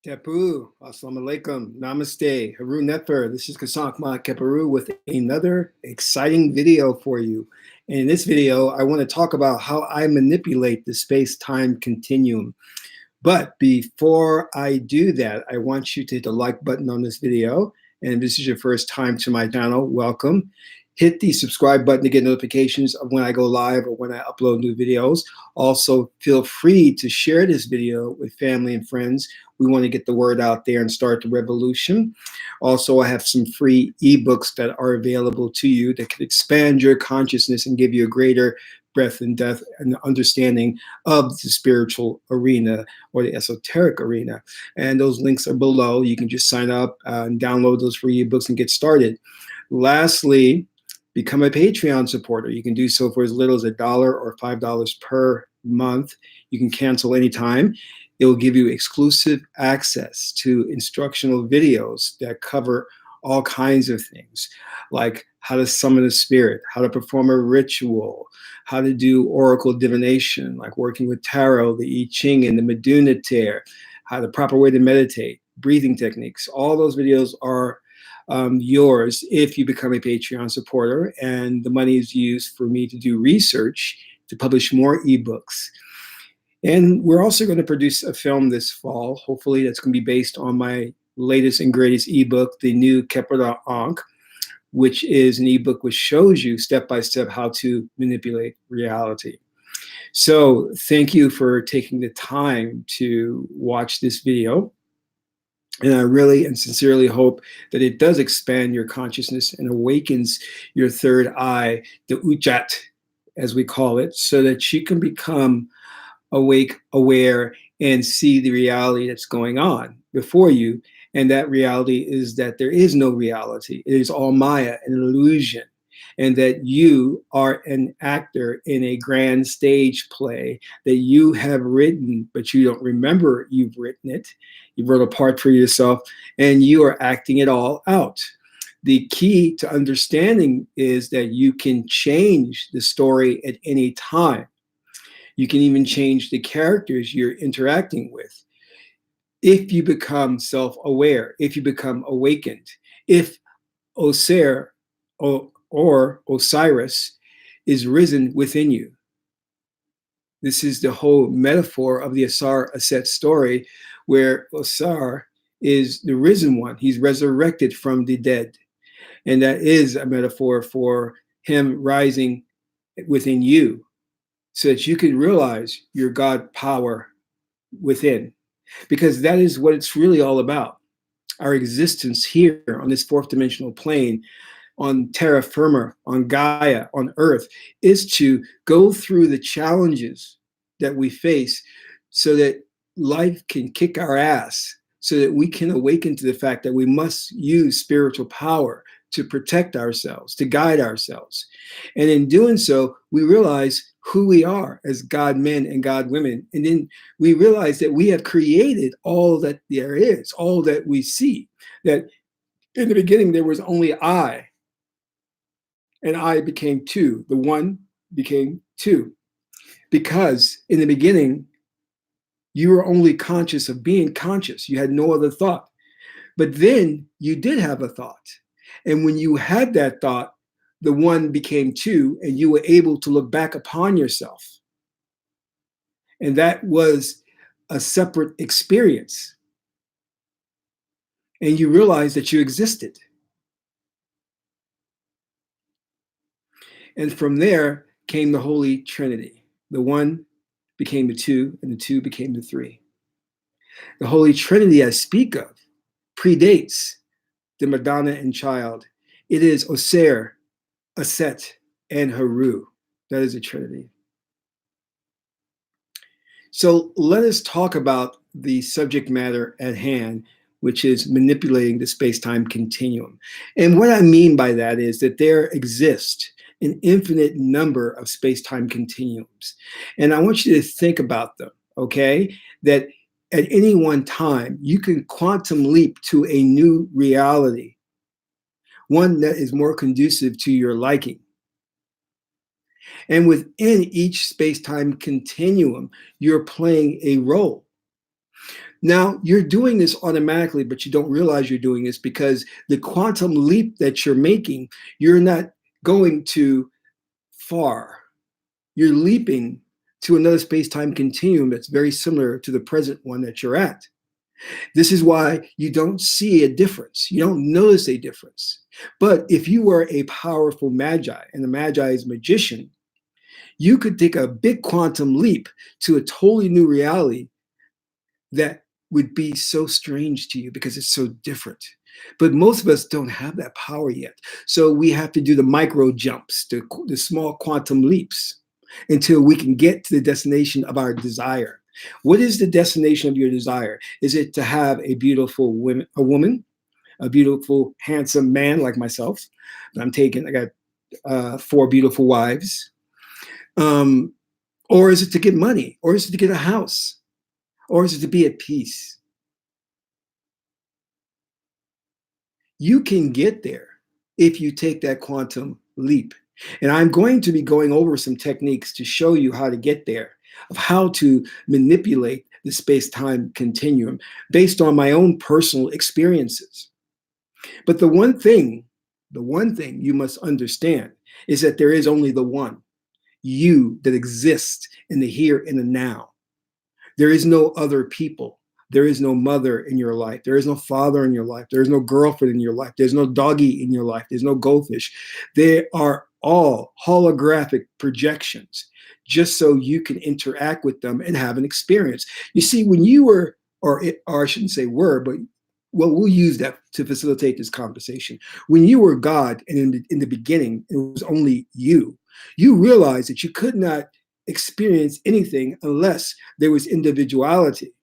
Tepu, Assalamu alaikum, Namaste, Haru Netfer. This is Kasankma Keparu with another exciting video for you. And in this video, I want to talk about how I manipulate the space-time continuum. But before I do that, I want you to hit the like button on this video. And if this is your first time to my channel, welcome. Hit the subscribe button to get notifications of when I go live or when I upload new videos. Also, feel free to share this video with family and friends. We want to get the word out there and start the revolution. Also, I have some free ebooks that are available to you that can expand your consciousness and give you a greater breadth and depth and understanding of the spiritual arena or the esoteric arena. And those links are below. You can just sign up and download those free ebooks and get started. Lastly, become a Patreon supporter. You can do so for as little as $1 or $5 per month. You can cancel anytime. It will give you exclusive access to instructional videos that cover all kinds of things, like how to summon a spirit, how to perform a ritual, how to do oracle divination, like working with tarot, the I Ching, and the Meduna tear, how the proper way to meditate, breathing techniques. All those videos are yours if you become a Patreon supporter, and the money is used for me to do research to publish more ebooks. And we're also going to produce a film this fall, hopefully that's going to be based on my latest and greatest ebook, the new Kepler Ankh, which is an ebook which shows you step-by-step how to manipulate reality. So thank you for taking the time to watch this video. And I really and sincerely hope that it does expand your consciousness and awakens your third eye, the ujat, as we call it, so that you can become awake, aware, and see the reality that's going on before you. And that reality is that there is no reality. It is all Maya, an illusion. And that you are an actor in a grand stage play that you have written, but you don't remember you've written it. You wrote a part for yourself, and you are acting it all out. The key to understanding is that you can change the story at any time. You can even change the characters you're interacting with. If you become self-aware, if you become awakened, if Osir or Osiris is risen within you. This is the whole metaphor of the Asar Aset story, where Osir is the risen one. He's resurrected from the dead. And that is a metaphor for him rising within you so that you can realize your God power within. Because that is what it's really all about. Our existence here on this fourth dimensional plane, on terra firma, on Gaia, on Earth, is to go through the challenges that we face so that life can kick our ass, so that we can awaken to the fact that we must use spiritual power to protect ourselves, to guide ourselves. And in doing so, we realize who we are as God men and God women. And then we realize that we have created all that there is, all that we see. That in the beginning, there was only I, and I became two. The one became two. Because in the beginning, you were only conscious of being conscious. You had no other thought. But then you did have a thought. And when you had that thought, the one became two, and you were able to look back upon yourself. And that was a separate experience. And you realized that you existed. And from there came the Holy Trinity. The one became the two, and the two became the three. The Holy Trinity I speak of predates the Madonna and Child. It is Osir, Aset, and Haru. That is a Trinity. So let us talk about the subject matter at hand, which is manipulating the space-time continuum. And what I mean by that is that there exist an infinite number of space-time continuums. And I want you to think about them, okay? That at any one time, you can quantum leap to a new reality, one that is more conducive to your liking. And within each space-time continuum, you're playing a role. Now, you're doing this automatically, but you don't realize you're doing this because the quantum leap that you're making, you're not going too far. You're leaping to another space-time continuum that's very similar to the present one that you're at. This is why you don't see a difference. You don't notice a difference. But if you were a powerful magi, and the magi is magician, you could take a big quantum leap to a totally new reality that would be so strange to you because it's so different. But most of us don't have that power yet. So we have to do the micro jumps, the small quantum leaps, until we can get to the destination of our desire. What is the destination of your desire? Is it to have a beautiful woman, a beautiful, handsome man like myself? I got 4 beautiful wives. Or is it to get money? Or is it to get a house? Or is it to be at peace? You can get there if you take that quantum leap. And I'm going to be going over some techniques to show you how to get there, of how to manipulate the space-time continuum based on my own personal experiences. But the one thing you must understand is that there is only the one, you, that exists in the here and the now. There is no other people. There is no mother in your life. There is no father in your life. There is no girlfriend in your life. There's no doggy in your life. There's no goldfish. They are all holographic projections, just so you can interact with them and have an experience. You see, when you were, or I shouldn't say were, but well, we'll use that to facilitate this conversation. When you were God, and in the beginning, it was only you realized that you could not experience anything unless there was individuality.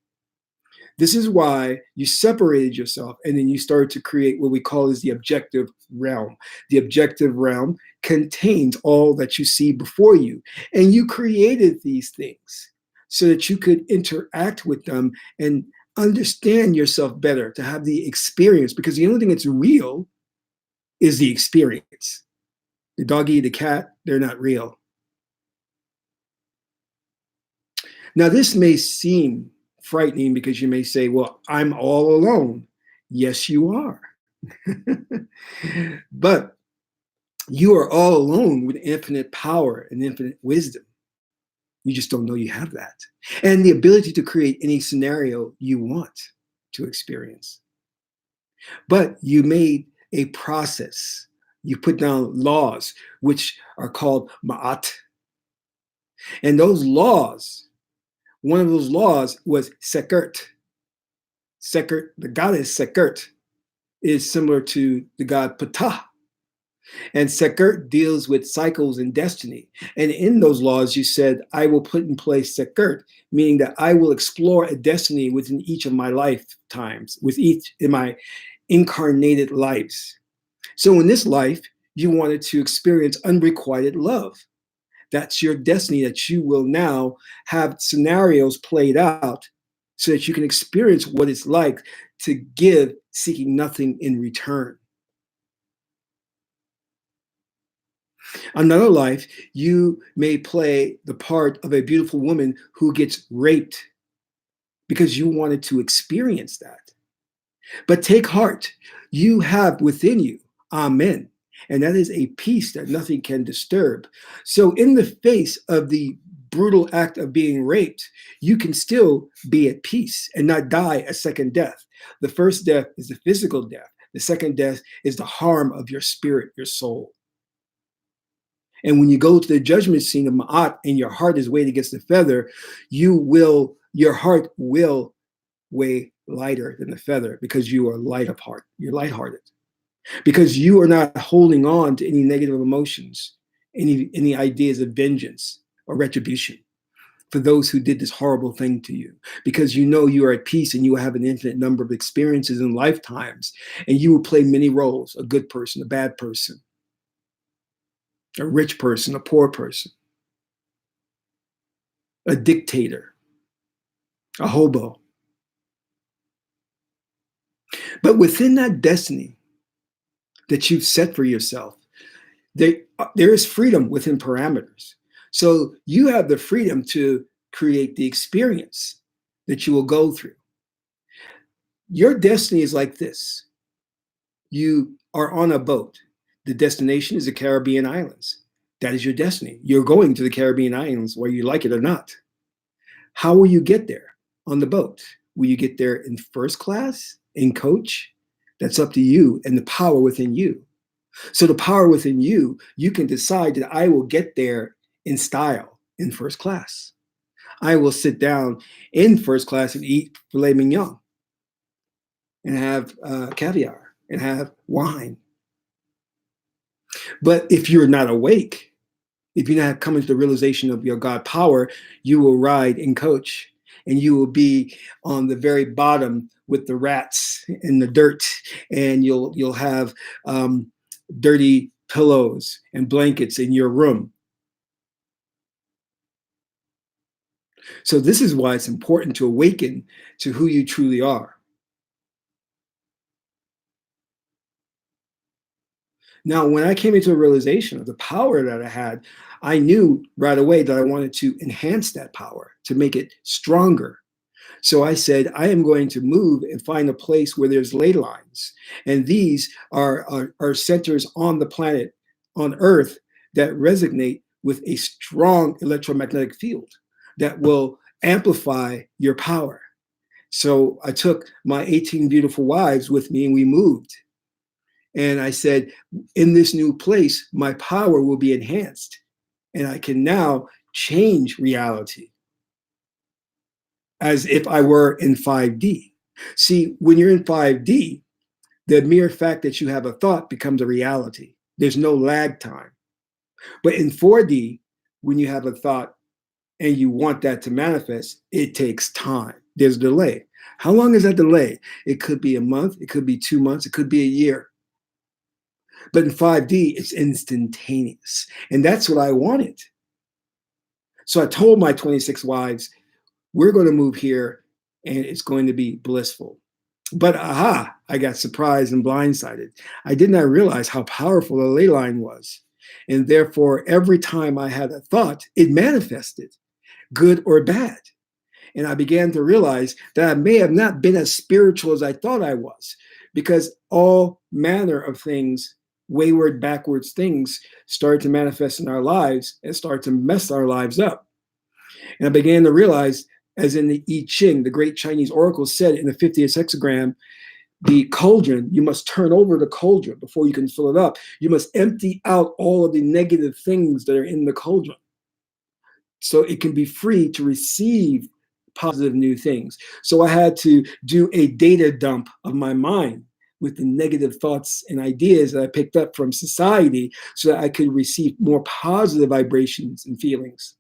This is why you separated yourself, and then you started to create what we call as the objective realm. The objective realm contains all that you see before you, and you created these things so that you could interact with them and understand yourself better, to have the experience, because the only thing that's real is the experience. The doggy, the cat, they're not real. Now, this may seem frightening because you may say, well, I'm all alone. Yes, you are. But you are all alone with infinite power and infinite wisdom. You just don't know you have that. And the ability to create any scenario you want to experience. But you made a process. You put down laws, which are called ma'at. And those laws, one of those laws was Sekert. Sekert, the goddess Sekert, is similar to the god Ptah. And Sekert deals with cycles and destiny. And in those laws, you said, I will put in place Sekert, meaning that I will explore a destiny within each of my lifetimes, with each in my incarnated lives. So in this life, you wanted to experience unrequited love. That's your destiny, that you will now have scenarios played out so that you can experience what it's like to give, seeking nothing in return. Another life, you may play the part of a beautiful woman who gets raped because you wanted to experience that. But take heart, you have within you, amen. And that is a peace that nothing can disturb. So in the face of the brutal act of being raped, you can still be at peace and not die a second death. The first death is the physical death. The second death is the harm of your spirit, your soul. And when you go to the judgment scene of Ma'at and your heart is weighed against the feather, your heart will weigh lighter than the feather because you are light of heart. You're lighthearted. Because you are not holding on to any negative emotions, any ideas of vengeance or retribution for those who did this horrible thing to you. Because you know you are at peace and you have an infinite number of experiences and lifetimes, and you will play many roles: a good person, a bad person, a rich person, a poor person, a dictator, a hobo. But within that destiny that you've set for yourself, there is freedom within parameters. So you have the freedom to create the experience that you will go through. Your destiny is like this. You are on a boat. The destination is the Caribbean islands. That is your destiny. You're going to the Caribbean islands, whether you like it or not. How will you get there on the boat? Will you get there in first class, in coach? That's up to you and the power within you. So the power within you, you can decide that I will get there in style, in first class. I will sit down in first class and eat filet mignon and have caviar and have wine. But if you're not awake, if you're not coming to the realization of your God power, you will ride in coach and you will be on the very bottom with the rats and the dirt, and you'll have dirty pillows and blankets in your room. So this is why it's important to awaken to who you truly are. Now, when I came into a realization of the power that I had, I knew right away that I wanted to enhance that power, to make it stronger. So I said, I am going to move and find a place where there's ley lines. And these are centers on the planet, on Earth, that resonate with a strong electromagnetic field that will amplify your power. So I took my 18 beautiful wives with me and we moved. And I said, in this new place, my power will be enhanced. And I can now change reality as if I were in 5D. See, when you're in 5D, the mere fact that you have a thought becomes a reality. There's no lag time. But in 4D, when you have a thought and you want that to manifest, it takes time. There's a delay. How long is that delay? It could be a month, it could be 2 months, it could be a year. But in 5D, it's instantaneous. And that's what I wanted. So I told my 26 wives, we're going to move here and it's going to be blissful. But aha, I got surprised and blindsided. I did not realize how powerful the ley line was. And therefore, every time I had a thought, it manifested, good or bad. And I began to realize that I may have not been as spiritual as I thought I was, because all manner of things, wayward, backwards things, started to manifest in our lives and start to mess our lives up. And I began to realize, as in the I Ching, the great Chinese oracle said in the 50th hexagram, the cauldron, you must turn over the cauldron before you can fill it up. You must empty out all of the negative things that are in the cauldron so it can be free to receive positive new things. So I had to do a data dump of my mind with the negative thoughts and ideas that I picked up from society so that I could receive more positive vibrations and feelings.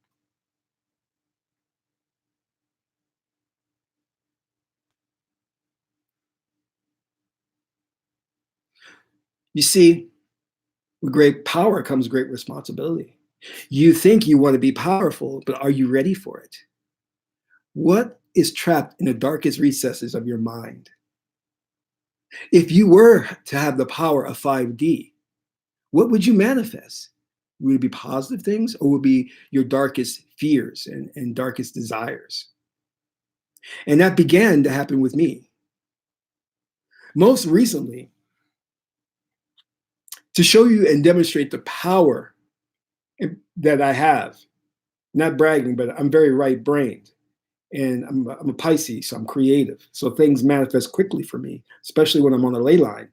You see, with great power comes great responsibility. You think you want to be powerful, but are you ready for it? What is trapped in the darkest recesses of your mind? If you were to have the power of 5D, what would you manifest? Would it be positive things, or would it be your darkest fears and darkest desires? And that began to happen with me. Most recently, to show you and demonstrate the power that I have, not bragging, but I'm very right-brained. And I'm a Pisces, so I'm creative. So things manifest quickly for me, especially when I'm on the ley line.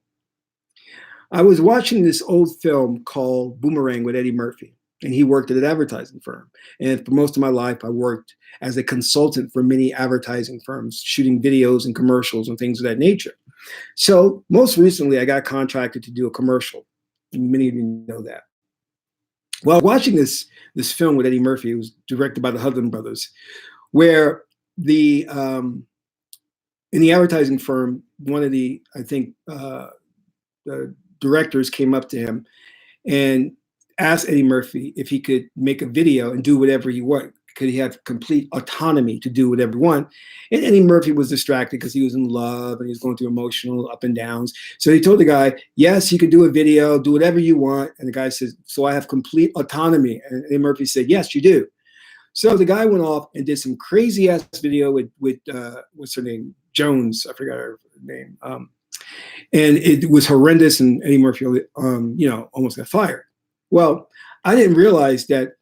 I was watching this old film called Boomerang with Eddie Murphy, and he worked at an advertising firm. And for most of my life, I worked as a consultant for many advertising firms, shooting videos and commercials and things of that nature. So most recently, I got contracted to do a commercial. And many of you know that. Well, watching this film with Eddie Murphy, it was directed by the Hudlin brothers, where in the advertising firm, one of the, I think, the directors came up to him and asked Eddie Murphy if he could make a video and do whatever he wanted. Could he have complete autonomy to do whatever he wanted? And Eddie Murphy was distracted because he was in love and he was going through emotional up and downs. So he told the guy, yes, you can do a video, do whatever you want. And the guy says, so I have complete autonomy. And Eddie Murphy said, yes, you do. So the guy went off and did some crazy ass video with what's her name? Jones. I forgot her name. And it was horrendous, and Eddie Murphy, almost got fired. Well, I didn't realize that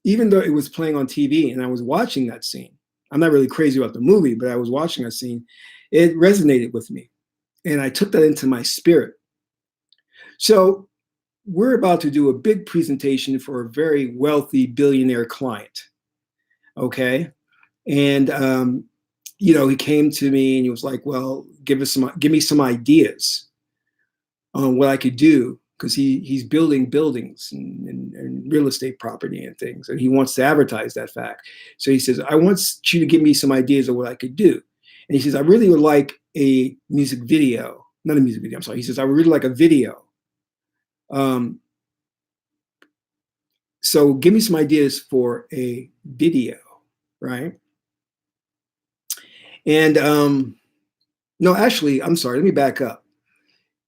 even though it was playing on TV and I was watching that scene, I'm not really crazy about the movie, but I was watching that scene, it resonated with me. And I took that into my spirit. So we're about to do a big presentation for a very wealthy billionaire client. Okay. And, he came to me and he was like, well, give me some ideas on what I could do. Because he's building buildings and real estate property and things. And he wants to advertise that fact. So he says, I want you to give me some ideas of what I could do. And he says, I really would like a music video. Not a music video, I'm sorry. He says, I would really like a video. So give me some ideas for a video, right? And no, actually, I'm sorry. Let me back up.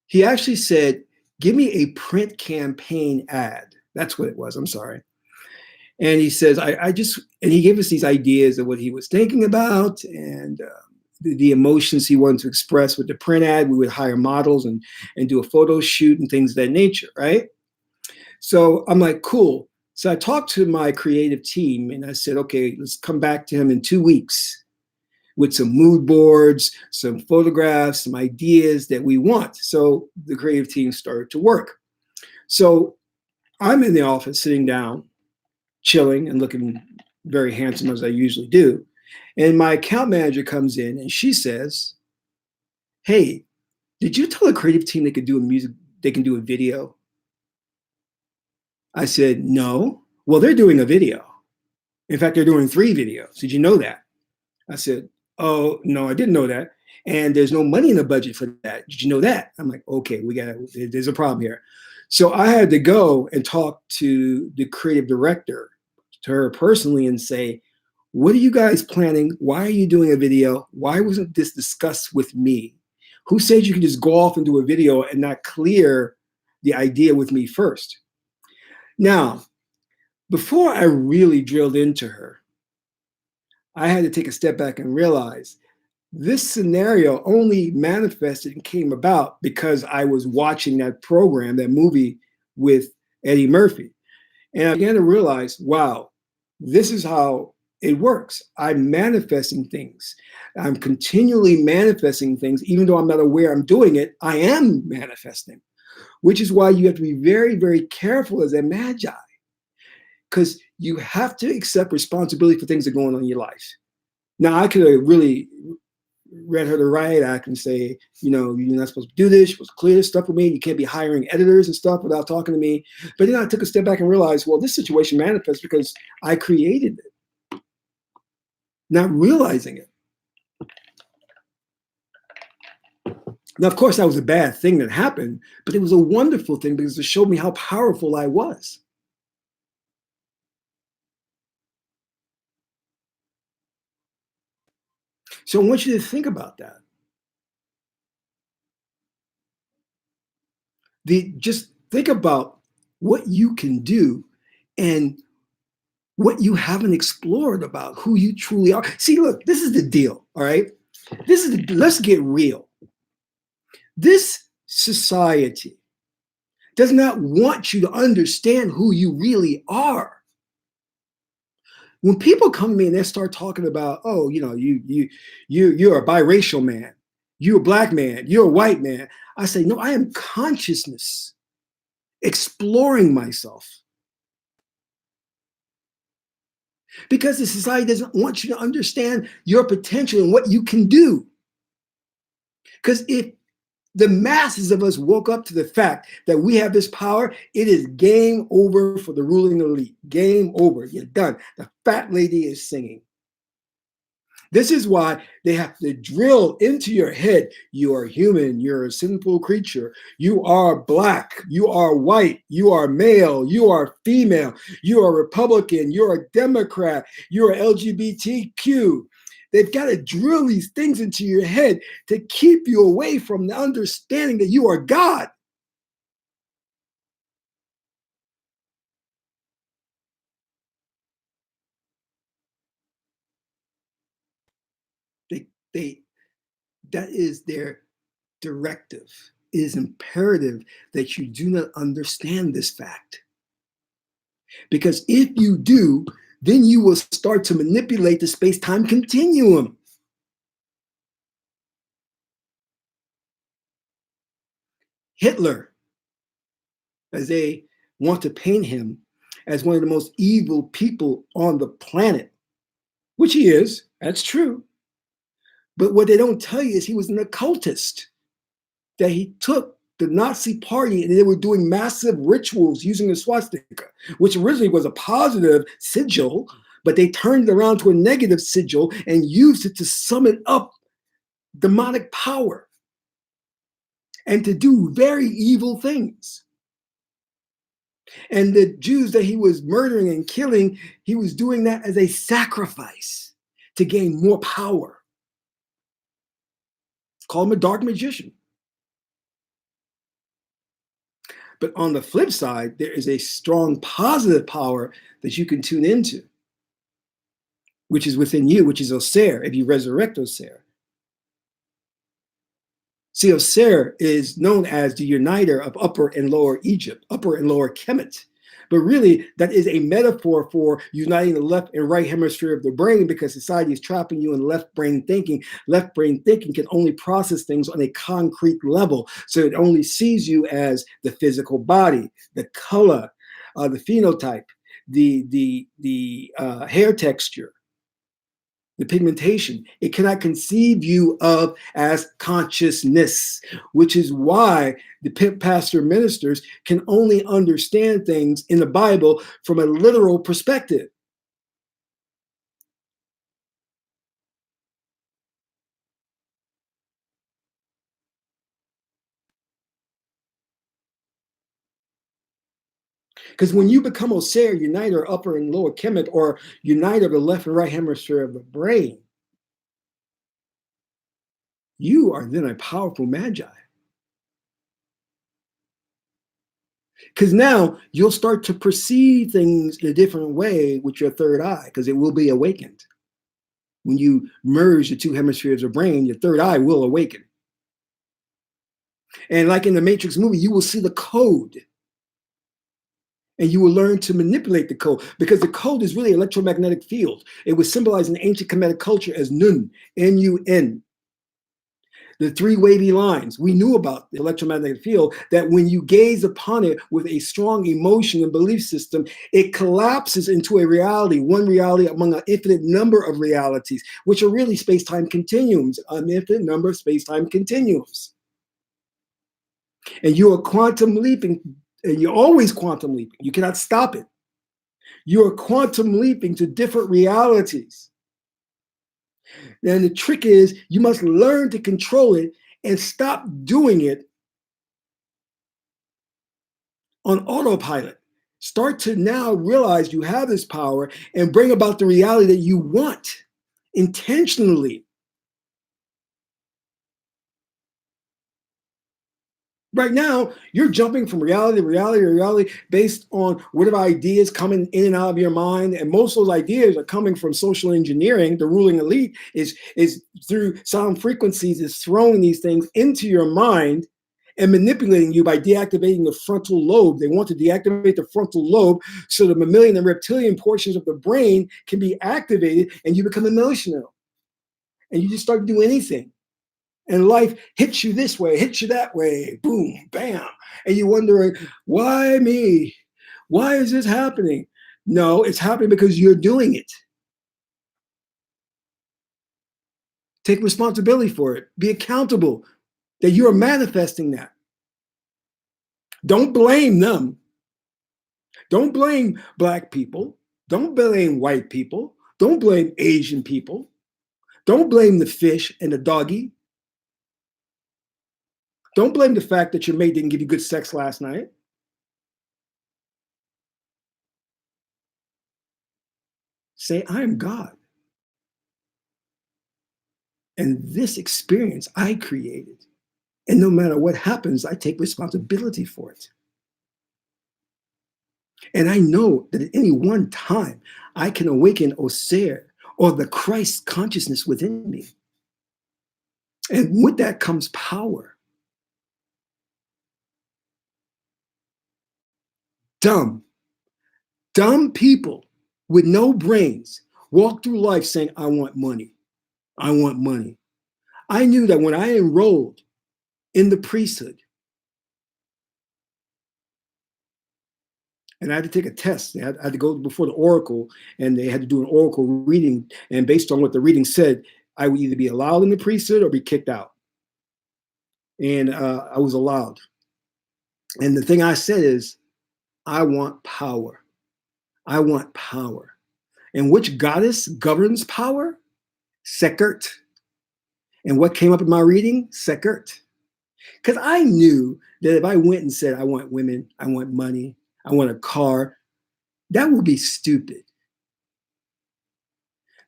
He actually said, give me a print campaign ad. That's what it was. I'm sorry. And he says, and he gave us these ideas of what he was thinking about and the emotions he wanted to express with the print ad. We would hire models and do a photo shoot and things of that nature, right? So I'm like, cool. So I talked to my creative team and I said, okay, let's come back to him in 2 weeks with some mood boards, some photographs, some ideas that we want. So the creative team started to work. So I'm in the office sitting down, chilling and looking very handsome as I usually do. And my account manager comes in and she says, hey, did you tell the creative team they can do a video? I said, no. Well, they're doing a video. In fact, they're doing 3 videos. Did you know that? I said, oh, no, I didn't know that. And there's no money in the budget for that. Did you know that? I'm like, okay, there's a problem here. So I had to go and talk to the creative director, to her personally, and say, what are you guys planning? Why are you doing a video? Why wasn't this discussed with me? Who said you could just go off and do a video and not clear the idea with me first? Now, before I really drilled into her, I had to take a step back and realize this scenario only manifested and came about because I was watching that program, that movie with Eddie Murphy. And I began to realize, wow, this is how it works. I'm manifesting things. I'm continually manifesting things, even though I'm not aware I'm doing it, I am manifesting, which is why you have to be very, very careful as a magi, because you have to accept responsibility for things that are going on in your life. Now, I could have really read her the right act and say, you're not supposed to do this. You're supposed to clear this stuff with me. You can't be hiring editors and stuff without talking to me. But then I took a step back and realized, well, this situation manifests because I created it, not realizing it. Now, of course, that was a bad thing that happened, but it was a wonderful thing because it showed me how powerful I was. So I want you to think about that. Just think about what you can do and what you haven't explored about who you truly are. See, look, this is the deal, all right? Let's get real. This society does not want you to understand who you really are. When people come to me and they start talking about, oh, you're a biracial man, you're a black man, you're a white man, I say, no, I am consciousness, exploring myself. Because the society doesn't want you to understand your potential and what you can do. Because if the masses of us woke up to the fact that we have this power, it is game over for the ruling elite. Game over. You're done. The fat lady is singing. This is why they have to drill into your head. You are human. You're a sinful creature. You are black. You are white. You are male. You are female. You are Republican. You're a Democrat. You're LGBTQ. They've got to drill these things into your head to keep you away from the understanding that you are God. That is their directive. It is imperative that you do not understand this fact. Because if you do, then you will start to manipulate the space-time continuum. Hitler, as they want to paint him as one of the most evil people on the planet, which he is, that's true. But what they don't tell you is he was an occultist, that he took the Nazi party and they were doing massive rituals using the swastika, which originally was a positive sigil, but they turned it around to a negative sigil and used it to summon up demonic power and to do very evil things. And the Jews that he was murdering and killing, he was doing that as a sacrifice to gain more power. Call him a dark magician. But on the flip side, there is a strong positive power that you can tune into, which is within you, which is Osir, if you resurrect Osir. See, Osir is known as the uniter of Upper and Lower Egypt, Upper and Lower Kemet. But really, that is a metaphor for uniting the left and right hemisphere of the brain, because society is trapping you in left brain thinking. Left brain thinking can only process things on a concrete level. So it only sees you as the physical body, the color, the phenotype, the hair texture, the pigmentation. It cannot conceive you of as consciousness, which is why the pimp pastor ministers can only understand things in the Bible from a literal perspective. Because when you become Osir, uniter upper and lower Kemet, or uniter the left and right hemisphere of the brain, you are then a powerful magi. Because now you'll start to perceive things in a different way with your third eye, because it will be awakened. When you merge the two hemispheres of brain, your third eye will awaken. And like in the Matrix movie, you will see the code. And you will learn to manipulate the code, because the code is really electromagnetic field. It was symbolized in ancient Kemetic culture as Nun, N-U-N. The three wavy lines. We knew about the electromagnetic field, that when you gaze upon it with a strong emotion and belief system, it collapses into a reality, one reality among an infinite number of realities, which are really space-time continuums, an infinite number of space-time continuums. And you are quantum leaping, and you're always quantum leaping. You cannot stop it. You are quantum leaping to different realities. And the trick is, you must learn to control it and stop doing it on autopilot. Start to now realize you have this power and bring about the reality that you want intentionally. Right now, you're jumping from reality to reality to reality based on whatever ideas coming in and out of your mind. And most of those ideas are coming from social engineering. The ruling elite is through sound frequencies, is throwing these things into your mind and manipulating you by deactivating the frontal lobe. They want to deactivate the frontal lobe so the mammalian and reptilian portions of the brain can be activated and you become emotional. And you just start to do anything. And life hits you this way, hits you that way, boom, bam. And you're wondering, why me? Why is this happening? No, it's happening because you're doing it. Take responsibility for it. Be accountable that you are manifesting that. Don't blame them. Don't blame Black people. Don't blame white people. Don't blame Asian people. Don't blame the fish and the doggy. Don't blame the fact that your mate didn't give you good sex last night. Say, I am God. And this experience I created. And no matter what happens, I take responsibility for it. And I know that at any one time, I can awaken Osir, or the Christ consciousness within me. And with that comes power. Dumb people with no brains walk through life saying, I want money. I want money. I knew that when I enrolled in the priesthood, and I had to take a test. I had to go before the oracle, and they had to do an oracle reading. And based on what the reading said, I would either be allowed in the priesthood or be kicked out. And I was allowed. And the thing I said is, I want power. I want power. And which goddess governs power? Sekert. And what came up in my reading? Sekert. Because I knew that if I went and said, I want women, I want money, I want a car, that would be stupid.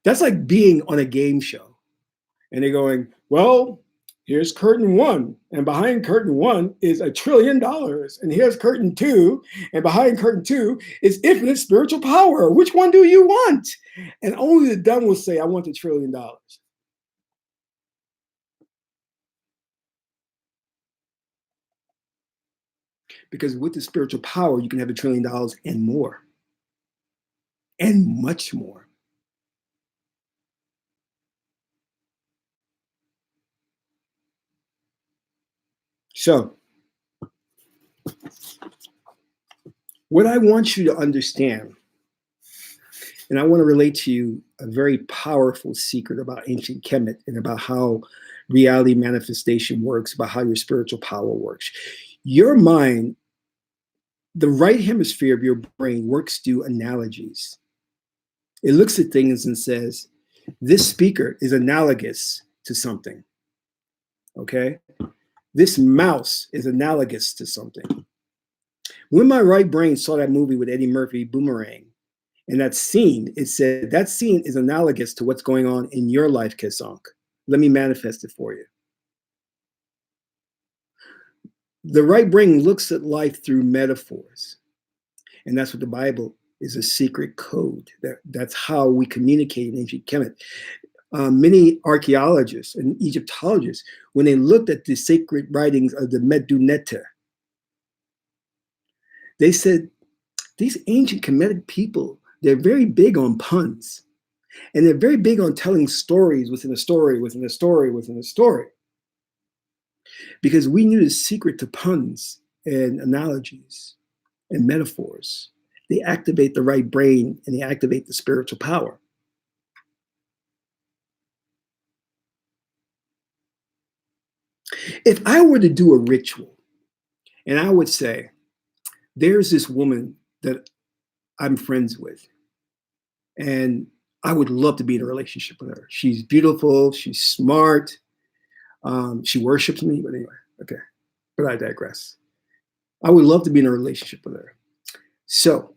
That's like being on a game show. And they're going, well, here's curtain 1. And behind curtain 1 is $1 trillion. And here's curtain 2. And behind curtain 2 is infinite spiritual power. Which one do you want? And only the dumb will say, I want $1 trillion. Because with the spiritual power, you can have $1 trillion and more. And much more. So, what I want you to understand, and I want to relate to you a very powerful secret about ancient Kemet and about how reality manifestation works, about how your spiritual power works. Your mind, the right hemisphere of your brain works through analogies. It looks at things and says, this speaker is analogous to something. Okay? This mouse is analogous to something. When my right brain saw that movie with Eddie Murphy, Boomerang, and that scene, it said, that scene is analogous to what's going on in your life, Kesank. Let me manifest it for you. The right brain looks at life through metaphors. And that's what the Bible is, a secret code. That's how we communicate in ancient Kemet. Many archaeologists and Egyptologists, when they looked at the sacred writings of the Meduneta, they said, these ancient Kemetic people, they're very big on puns. And they're very big on telling stories within a story, within a story, within a story. Because we knew the secret to puns and analogies and metaphors. They activate the right brain and they activate the spiritual power. If I were to do a ritual, and I would say, there's this woman that I'm friends with, and I would love to be in a relationship with her. She's beautiful, she's smart, she worships me, but anyway, okay, but I digress. I would love to be in a relationship with her. So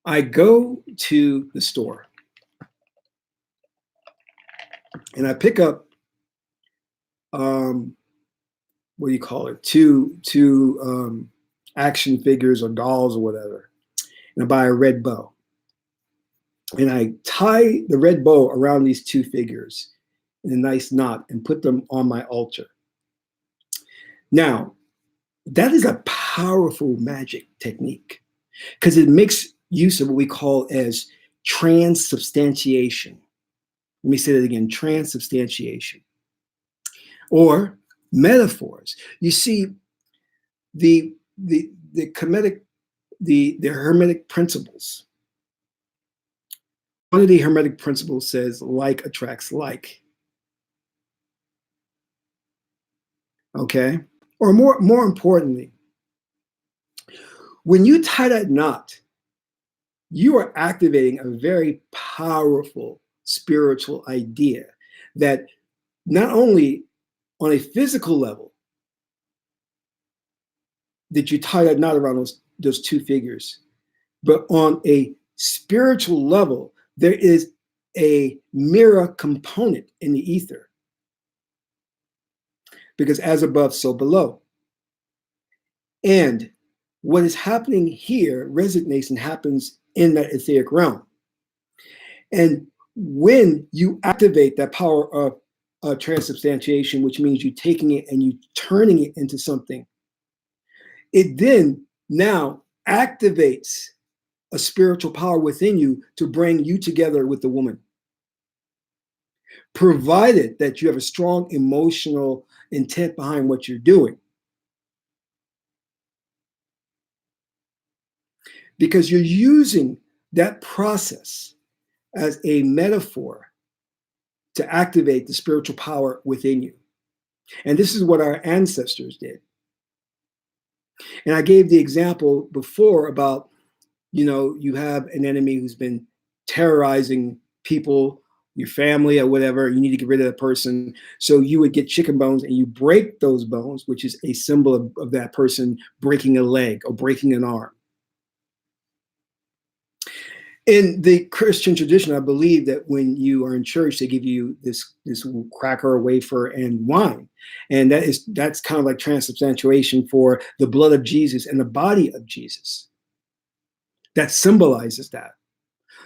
I go to the store and I pick up, what do you call it? Two action figures or dolls or whatever. And I buy a red bow. And I tie the red bow around these two figures in a nice knot and put them on my altar. Now, that is a powerful magic technique because it makes use of what we call as transubstantiation. Let me say that again, transubstantiation. Or metaphors. You see, the Hermetic principles. One of the Hermetic principles says like attracts like. Okay? Or more importantly, when you tie that knot, you are activating a very powerful spiritual idea that not only on a physical level did you tie that knot around those two figures, but on a spiritual level, there is a mirror component in the ether. Because as above, so below. And what is happening here resonates and happens in that etheric realm. And when you activate that power of transubstantiation, which means you taking it and you turning it into something, it then now activates a spiritual power within you to bring you together with the woman, provided that you have a strong emotional intent behind what you're doing. Because you're using that process as a metaphor to activate the spiritual power within you. And this is what our ancestors did. And I gave the example before about, you have an enemy who's been terrorizing people, your family or whatever. You need to get rid of that person. So you would get chicken bones and you break those bones, which is a symbol of that person breaking a leg or breaking an arm. In the Christian tradition, I believe that when you are in church, they give you this cracker, wafer, and wine, and that's kind of like transubstantiation for the blood of Jesus and the body of Jesus. That symbolizes that.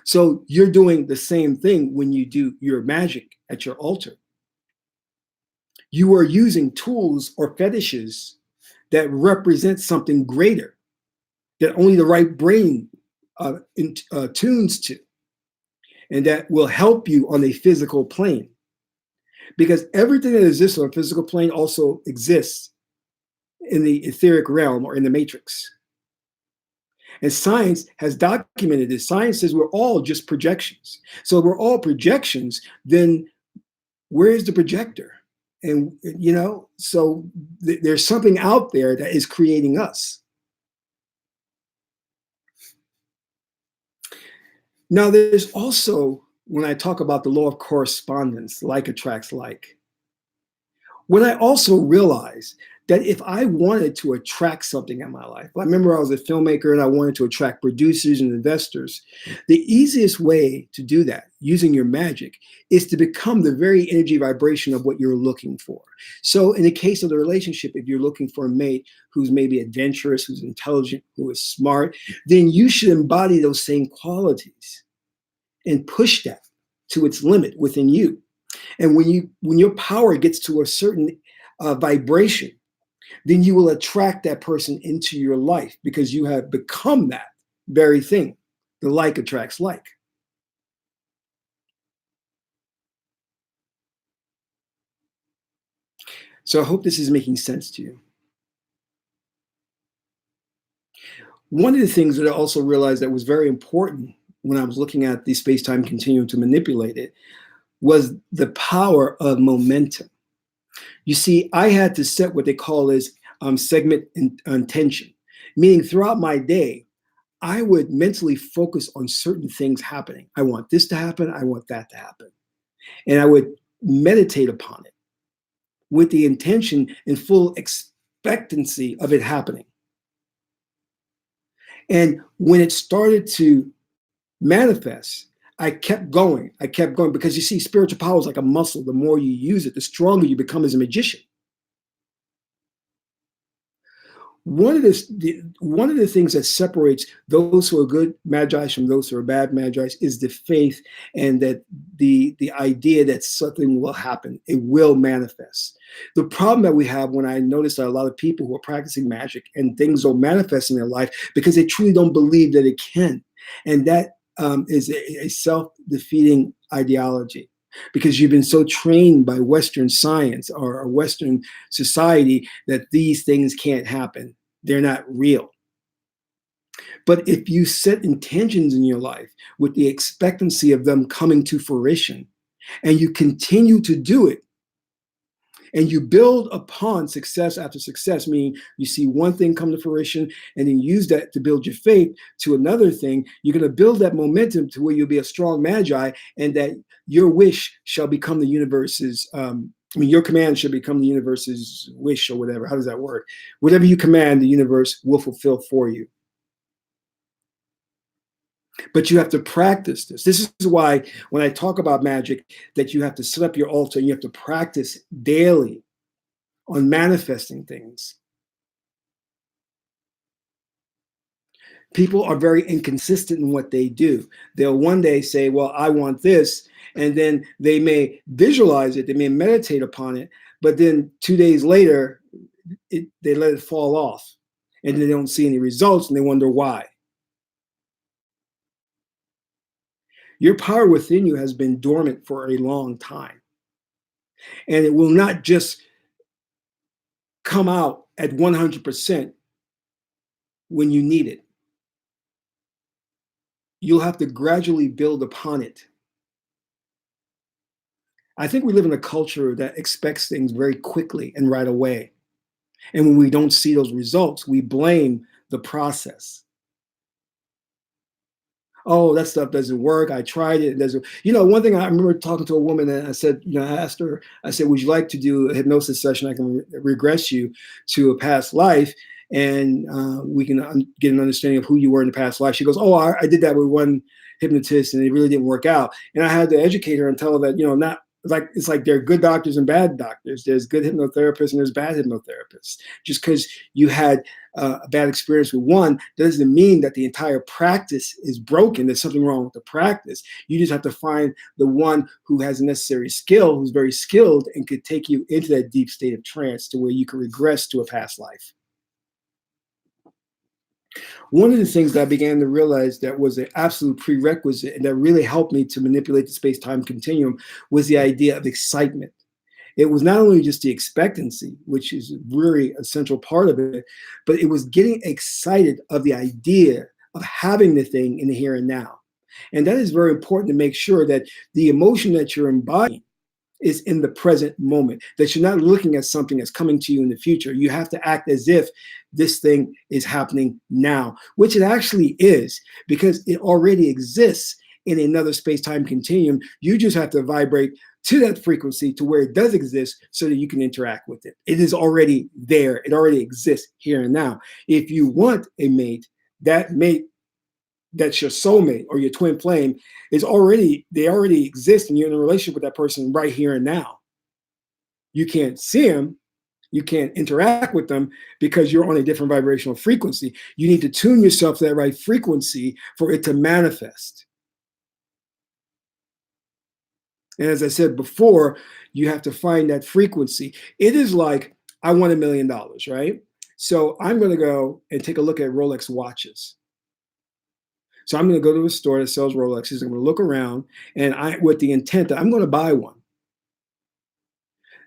So you're doing the same thing when you do your magic at your altar. You are using tools or fetishes that represent something greater that only the right brain tunes to, and that will help you on a physical plane. Because everything that exists on a physical plane also exists in the etheric realm or in the matrix. And science has documented this. Science says we're all just projections. So if we're all projections, then where's the projector? And, so there's something out there that is creating us. Now, there's also, when I talk about the law of correspondence, like attracts like, what I also realized that if I wanted to attract something in my life, I remember I was a filmmaker and I wanted to attract producers and investors. The easiest way to do that, using your magic, is to become the very energy vibration of what you're looking for. So in the case of the relationship, if you're looking for a mate who's maybe adventurous, who's intelligent, who is smart, then you should embody those same qualities and push that to its limit within you. And when your power gets to a certain vibration, then you will attract that person into your life because you have become that very thing. The like attracts like. So I hope this is making sense to you. One of the things that I also realized that was very important when I was looking at the space-time continuum to manipulate it was the power of momentum. You see, I had to set what they call as segment intention, meaning throughout my day, I would mentally focus on certain things happening. I want this to happen. I want that to happen. And I would meditate upon it with the intention and full expectancy of it happening. And when it started to manifest, I kept going because you see, spiritual power is like a muscle. The more you use it, the stronger you become as a magician. One of the things that separates those who are good magi from those who are bad magi is the faith and that the idea that something will happen, it will manifest. The problem that we have when I notice that a lot of people who are practicing magic and things don't manifest in their life because they truly don't believe that it can. And that is a self-defeating ideology. Because you've been so trained by Western science or Western society that these things can't happen. They're not real. But if you set intentions in your life with the expectancy of them coming to fruition, and you continue to do it, and you build upon success after success, meaning you see one thing come to fruition and then use that to build your faith to another thing, you're going to build that momentum to where you'll be a strong magi and that your wish shall become the universe's, your command should become the universe's wish or whatever. How does that work? Whatever you command, the universe will fulfill for you. But you have to practice this. This is why when I talk about magic, that you have to set up your altar and you have to practice daily on manifesting things. People are very inconsistent in what they do. They'll one day say, well, I want this. And then they may visualize it. They may meditate upon it. But then 2 days later, they let it fall off. and they don't see any results and they wonder why. Your power within you has been dormant for a long time, and it will not just come out at 100% when you need it. You'll have to gradually build upon it. I think we live in a culture that expects things very quickly and right away. And when we don't see those results, we blame the process. Oh, that stuff doesn't work. I tried it. It doesn't. One thing I remember talking to a woman and I said, I asked her, I said, would you like to do a hypnosis session? I can regress you to a past life and we can get an understanding of who you were in the past life. She goes, oh, I did that with one hypnotist and it really didn't work out. And I had to educate her and tell her that, not like, it's like there are good doctors and bad doctors. There's good hypnotherapists and there's bad hypnotherapists. Just because you had a bad experience with one doesn't mean that the entire practice is broken. There's something wrong with the practice. You just have to find the one who has the necessary skill, who's very skilled and could take you into that deep state of trance to where you can regress to a past life. One of the things that I began to realize that was an absolute prerequisite and that really helped me to manipulate the space-time continuum was the idea of excitement. It was not only just the expectancy, which is really a central part of it, but it was getting excited of the idea of having the thing in the here and now. And that is very important to make sure that the emotion that you're embodying is in the present moment, that you're not looking at something that's coming to you in the future. You have to act as if this thing is happening now, which it actually is, because it already exists in another space-time continuum. You just have to vibrate to that frequency to where it does exist so that you can interact with it. It is already there. It already exists here and now. If you want a mate that's your soulmate or your twin flame they already exist and you're in a relationship with that person right here and now. You can't see them, you can't interact with them because you're on a different vibrational frequency. You need to tune yourself to that right frequency for it to manifest. And as I said before, you have to find that frequency. It is like, I want $1 million, right? So I'm going to go and take a look at Rolex watches. So I'm going to go to a store that sells Rolexes. I'm going to look around and with the intent that I'm going to buy one.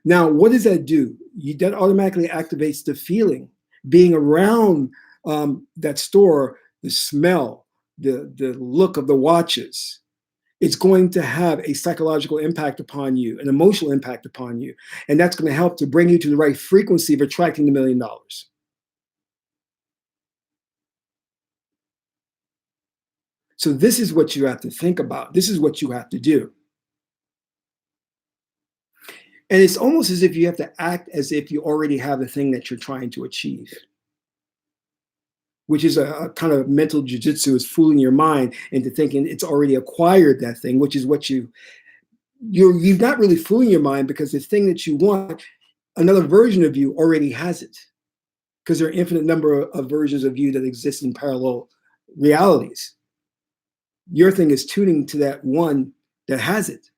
Now, what does that do? That automatically activates the feeling. Being around that store, the smell, the look of the watches, it's going to have a psychological impact upon you, an emotional impact upon you. And that's going to help to bring you to the right frequency of attracting the $1 million. So this is what you have to think about. This is what you have to do. And it's almost as if you have to act as if you already have the thing that you're trying to achieve, which is a kind of mental jujitsu, is fooling your mind into thinking it's already acquired that thing, which is what you're not really fooling your mind, because the thing that you want, another version of you already has it, because there are an infinite number of versions of you that exist in parallel realities. Your thing is tuning to that one that has it.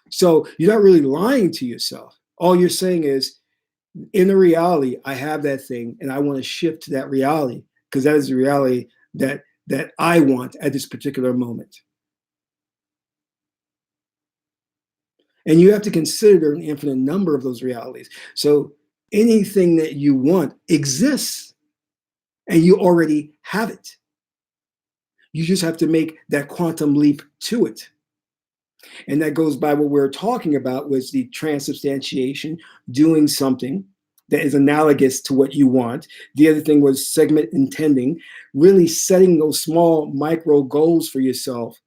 So you're not really lying to yourself. All you're saying is, in the reality, I have that thing and I want to shift to that reality because that is the reality that I want at this particular moment. And you have to consider an infinite number of those realities. So anything that you want exists and you already have it. You just have to make that quantum leap to it. And that goes by what we're talking about, was the transubstantiation, doing something that is analogous to what you want. The other thing was segment intending, really setting those small micro goals for yourself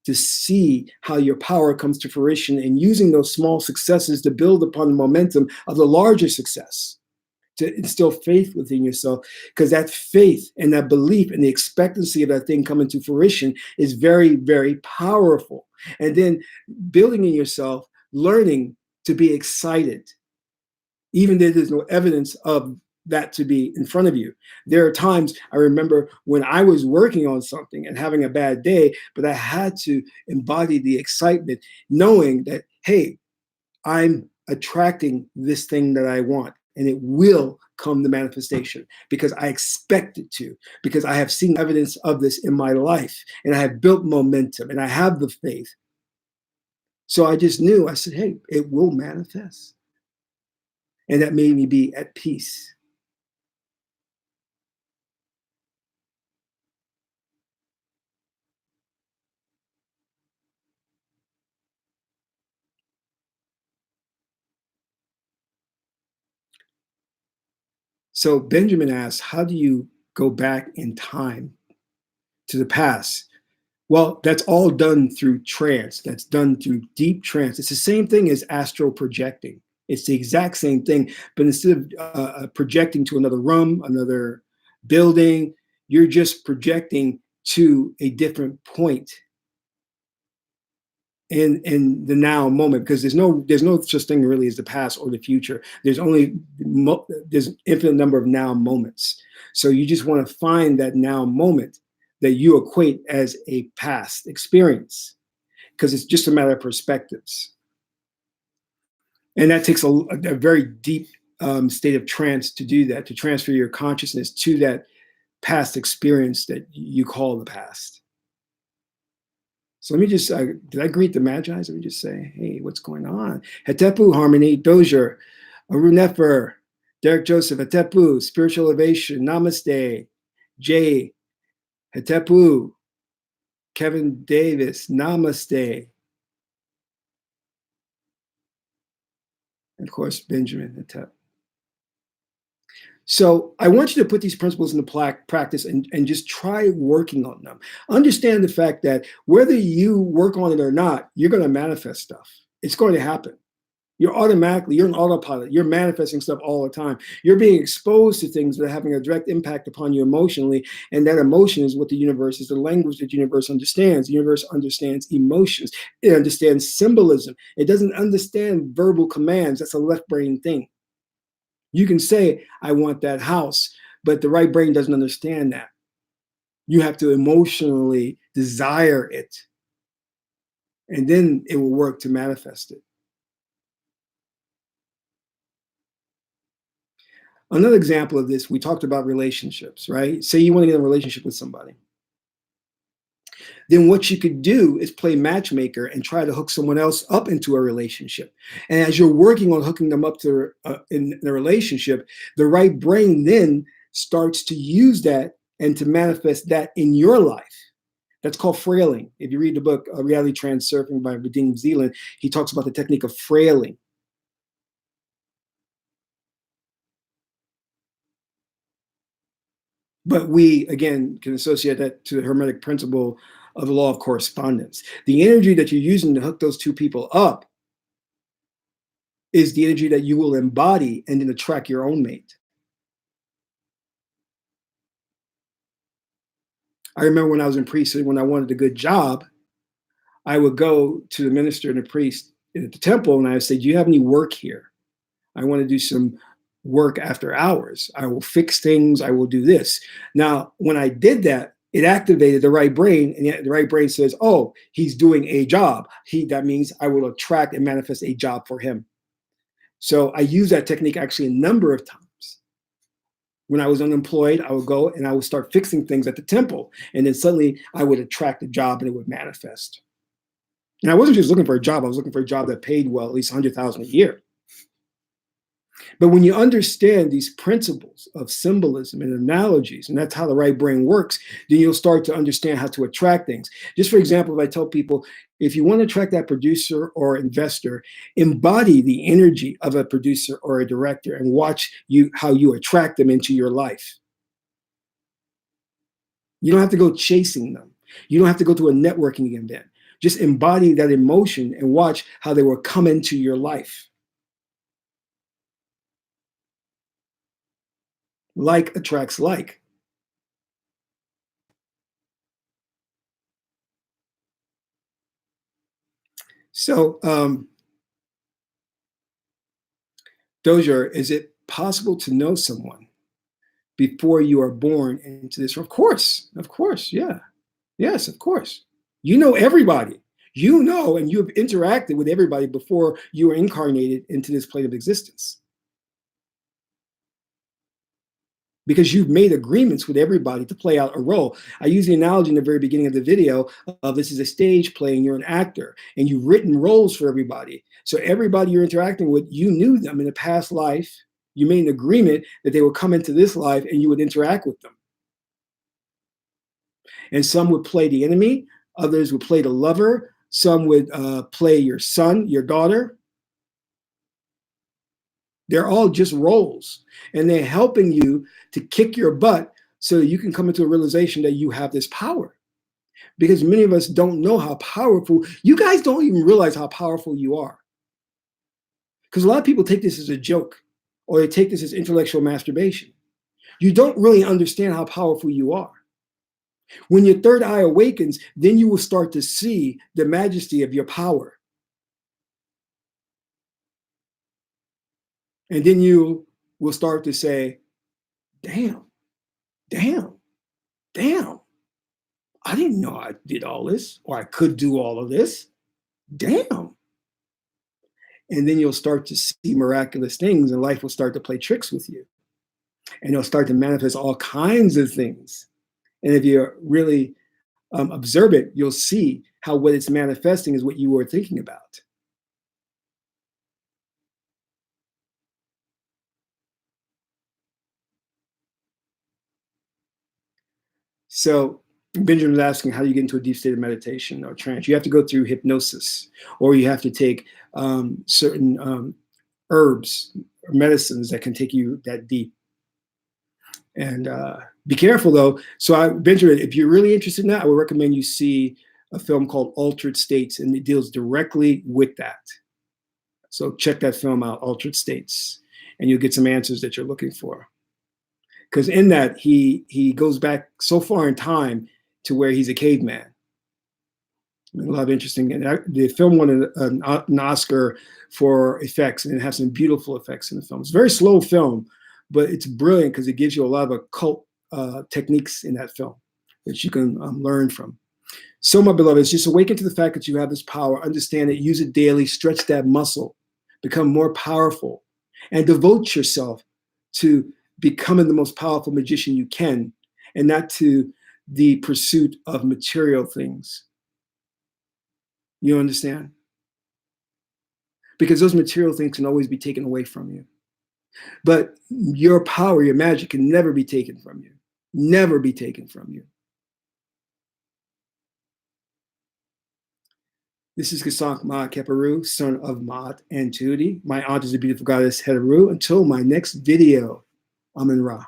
to see how your power comes to fruition, and using those small successes to build upon the momentum of the larger success, to instill faith within yourself, because that faith and that belief and the expectancy of that thing coming to fruition is very, very powerful. And then building in yourself, learning to be excited, even though there's no evidence of that to be in front of you. There are times I remember when I was working on something and having a bad day, but I had to embody the excitement, knowing that, hey, I'm attracting this thing that I want. and it will come to manifestation because I expect it to, because I have seen evidence of this in my life, and I have built momentum, and I have the faith. So I just knew, I said, hey, it will manifest. And that made me be at peace. So Benjamin asks, how do you go back in time to the past? Well, that's all done through trance. That's done through deep trance. It's the same thing as astral projecting. It's the exact same thing, but instead of projecting to another room, another building, you're just projecting to a different point in the now moment, because there's no such thing really as the past or the future. There's infinite number of now moments. So you just want to find that now moment that you equate as a past experience, because it's just a matter of perspectives. And that takes a very deep state of trance to do that, to transfer your consciousness to that past experience that you call the past. So let me just, did I greet the Magi? Let me just say, hey, what's going on? Hetepu, Harmony, Dozier, Arun Nefer, Derek Joseph, Hetepu, Spiritual Elevation, Namaste, Jay, Hetepu, Kevin Davis, Namaste. And of course, Benjamin Hetep. So I want you to put these principles into practice and just try working on them. Understand the fact that whether you work on it or not, you're going to manifest stuff. It's going to happen. You're an autopilot. You're manifesting stuff all the time. You're being exposed to things that are having a direct impact upon you emotionally. And that emotion is what the universe is, the language that the universe understands. The universe understands emotions. It understands symbolism. It doesn't understand verbal commands. That's a left brain thing. You can say, I want that house, but the right brain doesn't understand that. You have to emotionally desire it, and then it will work to manifest it. Another example of this, we talked about relationships, right? Say you want to get in a relationship with somebody. Then what you could do is play matchmaker and try to hook someone else up into a relationship. And as you're working on hooking them up to in the relationship, the right brain then starts to use that and to manifest that in your life. That's called frailing. If you read the book Reality Transurfing by Vadim Zeland, he talks about the technique of frailing. But we, again, can associate that to the Hermetic principle of the law of correspondence. The energy that you're using to hook those two people up is the energy that you will embody and then attract your own mate. I remember when I was in priesthood, when I wanted a good job, I would go to the minister and the priest at the temple, and I would say, do you have any work here? I want to do some work after hours. I will fix things. I will do this. Now, when I did that, it activated the right brain, and the right brain says, oh, he's doing a job. That means I will attract and manifest a job for him. So I use that technique actually a number of times. When I was unemployed, I would go and I would start fixing things at the temple, and then suddenly I would attract a job and it would manifest. And I wasn't just looking for a job. I was looking for a job that paid well, at least $100,000 a year. But when you understand these principles of symbolism and analogies, and that's how the right brain works, then you'll start to understand how to attract things. Just for example, if I tell people, if you want to attract that producer or investor, embody the energy of a producer or a director and watch how you attract them into your life. You don't have to go chasing them. You don't have to go to a networking event. Just embody that emotion and watch how they will come into your life. Like attracts like. So, Dozier, is it possible to know someone before you are born into this? Of course, yeah. Yes, of course. You know everybody. You know, and you have interacted with everybody before you were incarnated into this plane of existence. because you've made agreements with everybody to play out a role. I use the analogy in the very beginning of the video of this is a stage play and you're an actor and you've written roles for everybody. So everybody you're interacting with, you knew them in a past life. You made an agreement that they would come into this life and you would interact with them. And some would play the enemy, others would play the lover, some would play your son, your daughter. They're all just roles, and they're helping you to kick your butt so that you can come into a realization that you have this power. Because many of us don't know how powerful, you guys don't even realize how powerful you are. Because a lot of people take this as a joke, or they take this as intellectual masturbation. You don't really understand how powerful you are. When your third eye awakens, then you will start to see the majesty of your power. And then you will start to say, damn, damn, damn. I didn't know I did all this, or I could do all of this. Damn. And then you'll start to see miraculous things, and life will start to play tricks with you. And you'll start to manifest all kinds of things. And if you really observe it, you'll see how what it's manifesting is what you were thinking about. So Benjamin was asking, how do you get into a deep state of meditation or trance? You have to go through hypnosis, or you have to take certain herbs or medicines that can take you that deep. And be careful though. So Benjamin, if you're really interested in that, I would recommend you see a film called Altered States, and it deals directly with that. So check that film out, Altered States, and you'll get some answers that you're looking for. Because in that, he goes back so far in time to where he's a caveman. A lot of interesting. And the film won an Oscar for effects, and it has some beautiful effects in the film. It's a very slow film, but it's brilliant because it gives you a lot of occult techniques in that film that you can learn from. So, my beloveds, just awaken to the fact that you have this power. Understand it, use it daily, stretch that muscle, become more powerful, and devote yourself to becoming the most powerful magician you can, and not to the pursuit of material things. You understand? Because those material things can always be taken away from you. But your power, your magic can never be taken from you. Never be taken from you. This is Kasank Ma Keperu, son of Maat and Tootie. My aunt is the beautiful goddess Heteru. Until my next video, Amen Ra.